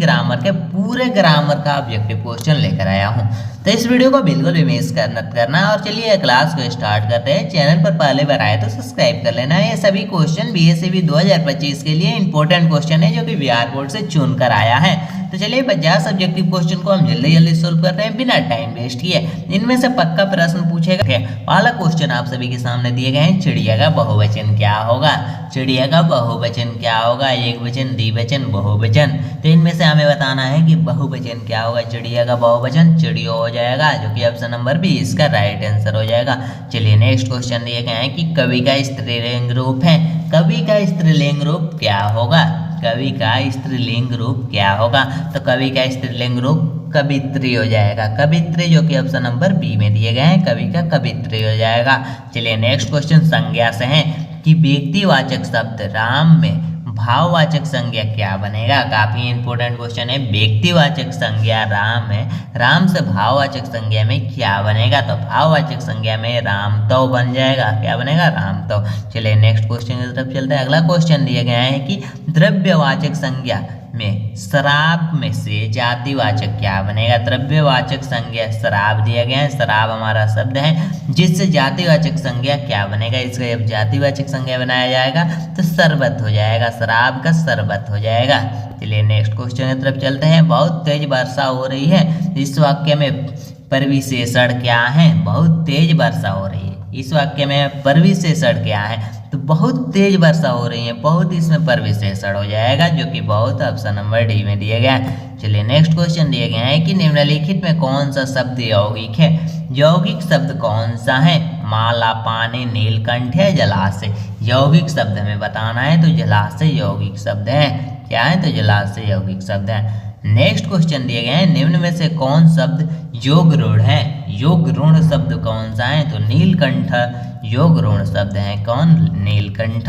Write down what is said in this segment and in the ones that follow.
Grammar के पूरे grammar का ऑब्जेक्टिव क्वेश्चन लेकर आया हूँ। तो इस वीडियो को बिल्कुल भी मिस करना और चलिए क्लास को स्टार्ट करते हैं। चैनल पर पहले बार आए तो सब्सक्राइब कर लेना। ये सभी क्वेश्चन बीएससीबी 2025 के लिए इंपॉर्टेंट क्वेश्चन है जो कि बिहार बोर्ड से चुन कर आया है। तो चलिए 50 सब्जेक्टिव क्वेश्चन को हम जल्दी जल्दी सोल्व करते हैं बिना टाइम वेस्ट किए। इनमें से पक्का प्रश्न पूछेगा। पहला क्वेश्चन आप सभी के सामने दिए गए हैं, चिड़िया का बहुवचन क्या होगा। चिड़िया का बहुवचन क्या होगा, एक वचन, द्विवचन, बहुवचन। तो इनमें से हमें बताना है कि बहुवचन क्या होगा। चिड़िया का बहुवचन चिड़ियों हो जाएगा, जो कि ऑप्शन नंबर बी इसका राइट आंसर हो जाएगा। चलिए नेक्स्ट क्वेश्चन दिए गए हैं कि कवि का स्त्रीलिंग रूप है। कवि का स्त्रीलिंग रूप क्या होगा। कवि का स्त्रीलिंग रूप क्या होगा। तो कवि का स्त्रीलिंग रूप कवित्री हो जाएगा। कवित्री जो कि ऑप्शन नंबर बी में दिए गए हैं, कवि का कवित्री हो जाएगा। चलिए नेक्स्ट क्वेश्चन संज्ञा से है कि व्यक्तिवाचक शब्द राम में भाववाचक संज्ञा क्या बनेगा। काफी इंपॉर्टेंट क्वेश्चन है। व्यक्तिवाचक संज्ञा राम है, राम से भाववाचक संज्ञा में क्या बनेगा। तो भाववाचक संज्ञा में राम तो बन जाएगा। क्या बनेगा, राम तो। चलिए नेक्स्ट क्वेश्चन की तरफ चलते हैं। अगला क्वेश्चन दिया गया है कि द्रव्यवाचक संज्ञा में शराब में से जातिवाचक क्या बनेगा। द्रव्यवाचक संज्ञा शराब दिया गया है, शराब हमारा शब्द है, जिससे जातिवाचक संज्ञा क्या बनेगा। इसका जब जातिवाचक संज्ञा बनाया जाएगा तो शरबत हो जाएगा, शराब का शरबत हो जाएगा। चलिए नेक्स्ट क्वेश्चन की तरफ चलते हैं। बहुत तेज वर्षा हो रही है, इस वाक्य में परिविशेषण क्या है। बहुत तेज वर्षा हो रही है, इस वाक्य में परिविशेषण क्या है। तो बहुत तेज वर्षा हो रही है, बहुत इसमें परिविशेषण हो जाएगा, जो कि बहुत ऑप्शन नंबर डी में दिया गया है। चलिए नेक्स्ट क्वेश्चन दिए गए हैं कि निम्नलिखित में कौन सा शब्द यौगिक है। यौगिक शब्द कौन सा है। माला, पानी, नीलकंठ या जलाशय। यौगिक शब्द हमें बताना है, तो जलाशय यौगिक शब्द है। क्या है, तो जलाशय यौगिक शब्द है। नेक्स्ट क्वेश्चन दिए गए हैं, निम्न में से कौन शब्द योग ऋण है। योग ऋण शब्द कौन सा है। तो नीलकंठ योग ऋण शब्द है। कौन, नीलकंठ।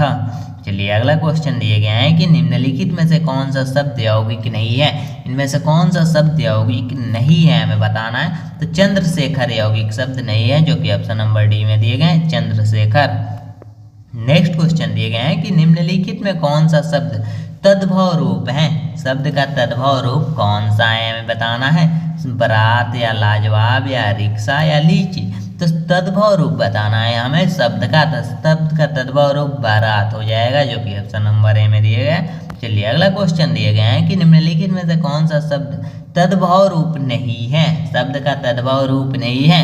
चलिए अगला क्वेश्चन दिए गए हैं कि निम्नलिखित में से कौन सा शब्द यौगिक नहीं है। इनमें से कौन सा शब्द यौगिक नहीं है हमें बताना है। तो चंद्रशेखर यौगिक शब्द नहीं है, जो कि ऑप्शन नंबर डी में दिए गए हैं, चंद्रशेखर। नेक्स्ट क्वेश्चन दिए गए हैं कि निम्नलिखित में कौन सा शब्द तद्भव रूप है। शब्द का तद्भव रूप कौन सा है हमें बताना है। बारात या लाजवाब या रिक्शा या लीची। तो तद्भव रूप बताना है हमें शब्द का। शब्द का तद्भव रूप बारात हो जाएगा, जो कि ऑप्शन नंबर ए में दिए गए। चलिए अगला क्वेश्चन दिए गए हैं कि निम्नलिखित में से कौन सा शब्द तद्भव रूप नहीं है। शब्द का तद्भव रूप नहीं है।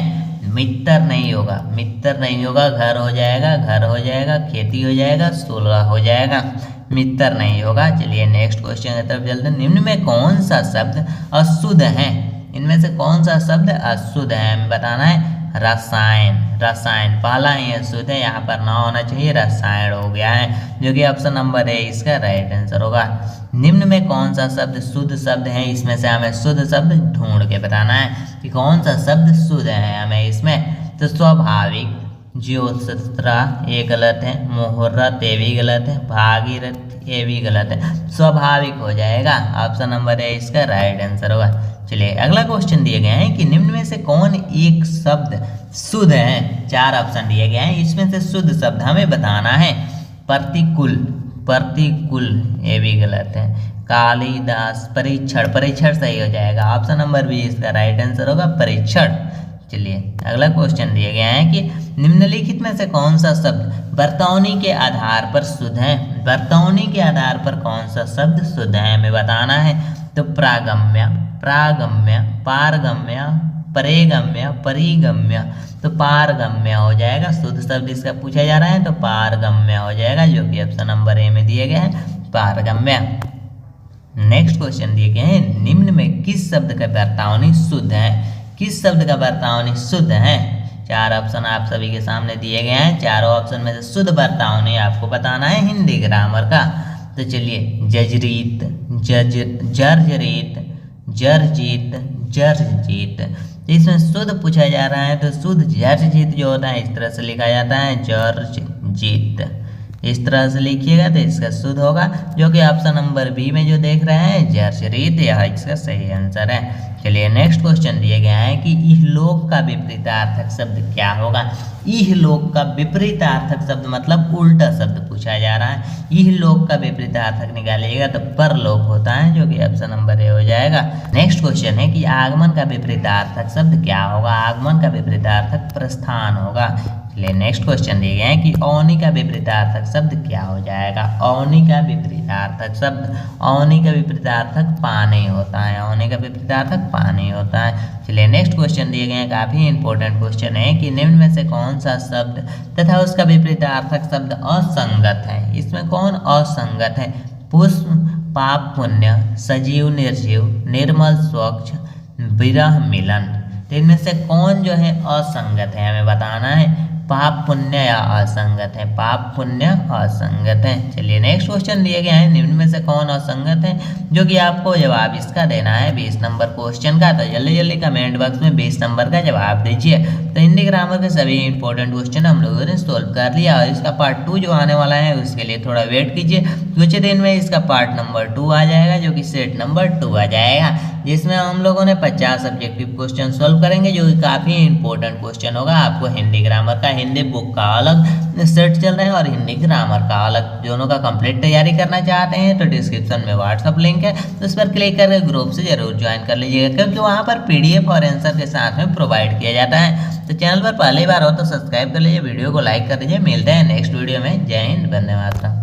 मित्र नहीं होगा, मित्र नहीं होगा। घर हो जाएगा, घर हो जाएगा। खेती हो जाएगा, सुलह हो जाएगा। मित्र नहीं होगा। चलिए नेक्स्ट क्वेश्चन की तरफ चलते हैं। निम्न में कौन सा शब्द अशुद्ध है। इनमें से कौन सा शब्द अशुद्ध है हमें बताना है। रसायन, रसायन पहला ही अशुद्ध है, यहाँ पर ना होना चाहिए, रसायन हो गया है, जो कि ऑप्शन नंबर ए इसका राइट आंसर होगा। निम्न में कौन सा शब्द शुद्ध शब्द है। इसमें से हमें शुद्ध शब्द ढूंढ के बताना है कि कौन सा शब्द शुद्ध है हमें इसमें। तो स्वाभाविक, ज्योतिषा ये गलत है, मुहूर्त ये भी गलत है, भागीरथ ये भी गलत है, स्वाभाविक हो जाएगा। ऑप्शन नंबर ए इसका राइट आंसर होगा। चलिए अगला क्वेश्चन दिए गए हैं कि निम्न में से कौन एक शब्द शुद्ध है। 4 ऑप्शन दिए गए हैं, इसमें से शुद्ध शब्द हमें बताना है। प्रतिकूल, प्रतिकूल ये भी गलत है। कालिदास, परीक्षण, परीक्षण सही हो जाएगा। ऑप्शन नंबर बी इसका राइट आंसर होगा, परीक्षण। चलिए अगला क्वेश्चन दिए गए हैं कि निम्नलिखित में से कौन सा शब्द वर्तौनी के आधार पर शुद्ध है। वर्तौनी के आधार पर कौन सा शब्द शुद्ध है हमें बताना है। तो प्रागम्य, प्रागम्य, पारगम्य, परेगम्य, परिगम्य। तो पारगम्य हो जाएगा। शुद्ध शब्द इसका पूछा जा रहा है, तो पारगम्य हो जाएगा, जो कि ऑप्शन नंबर ए में दिए गए हैं, पारगम्य। नेक्स्ट क्वेश्चन दिए गए हैं, निम्न में किस शब्द का वर्तौनी शुद्ध है। किस शब्द का वर्तौनी शुद्ध है। 4 ऑप्शन आप सभी के सामने दिए गए हैं। चारों ऑप्शन में से शुद्ध वर्तौनी आपको बताना है हिंदी ग्रामर का। तो चलिए जजरीत, जर्जरीत, जर्जीत, जर्जीत। इसमें शुद्ध पूछा जा रहा है, तो शुद्ध जर्जीत जो होता है इस तरह से लिखा जाता है, जर्जीत। इस तरह से लिखिएगा तो इसका शुद्ध होगा, जो कि ऑप्शन नंबर बी में जो देख रहे हैं जर्जरीत, यह इसका सही आंसर है। चलिए नेक्स्ट क्वेश्चन दिए गया है कि इहलोक का विपरीतार्थक शब्द क्या होगा। इहलोक का विपरीतार्थक शब्द मतलब उल्टा शब्द पूछा जा रहा है। इहलोक का विपरीतार्थक निकालिएगा तो परलोक होता है, जो कि ऑप्शन नंबर ए हो जाएगा। नेक्स्ट क्वेश्चन है कि आगमन का विपरीतार्थक शब्द क्या होगा। आगमन का विपरीतार्थक प्रस्थान होगा। चलिए नेक्स्ट क्वेश्चन दिए गए हैं कि औनी का विपरीतार्थक शब्द क्या हो जाएगा। औनी का विपरीतार्थक शब्द, औनी का विपरीतार्थक पानी होता है। औनी का विपरीतार्थक पानी होता है। चलिए नेक्स्ट क्वेश्चन दिए गए हैं, काफी इंपॉर्टेंट क्वेश्चन है कि निम्न में से कौन सा शब्द तथा उसका विपरीतार्थक शब्द असंगत है। इसमें कौन असंगत है। पुष्प, पाप पुण्य, सजीव निर्जीव, निर्मल स्वच्छ, विरह मिलन। तो इनमें से कौन जो है असंगत है, हमें बताना है। पाप पुण्य या असंगत है। पाप पुण्य असंगत है। चलिए नेक्स्ट क्वेश्चन दिए गए हैं, निम्न में से कौन असंगत है, जो कि आपको जवाब इसका देना है 20 नंबर क्वेश्चन का। तो जल्दी जल्दी कमेंट बॉक्स में 20 नंबर का जवाब दीजिए। तो हिंदी ग्रामर के सभी इंपॉर्टेंट क्वेश्चन हम लोगों ने सोल्व कर लिया और इसका पार्ट 2 जो आने वाला है उसके लिए थोड़ा वेट कीजिए। कुछ दिन में इसका पार्ट नंबर 2 आ जाएगा, जो कि सेट नंबर 2 आ जाएगा, जिसमें हम लोगों ने 50 सब्जेक्टिव क्वेश्चन सोल्व करेंगे, जो कि काफ़ी इंपॉर्टेंट क्वेश्चन होगा आपको हिंदी ग्रामर का। हिंदी बुक का अलग सेट चल रहा है और हिंदी ग्रामर का अलग, दोनों का कंप्लीट तैयारी करना चाहते हैं तो डिस्क्रिप्शन में व्हाट्सअप लिंक है, तो उस पर क्लिक करके ग्रुप से जरूर ज्वाइन कर लीजिएगा, क्योंकि वहाँ पर PDF और आंसर के साथ में प्रोवाइड किया जाता है। तो चैनल पर पहली बार हो तो सब्सक्राइब कर लीजिए, वीडियो को लाइक कर दीजिए। मिलते हैं नेक्स्ट वीडियो में। जय हिंद, वंदे मातरम।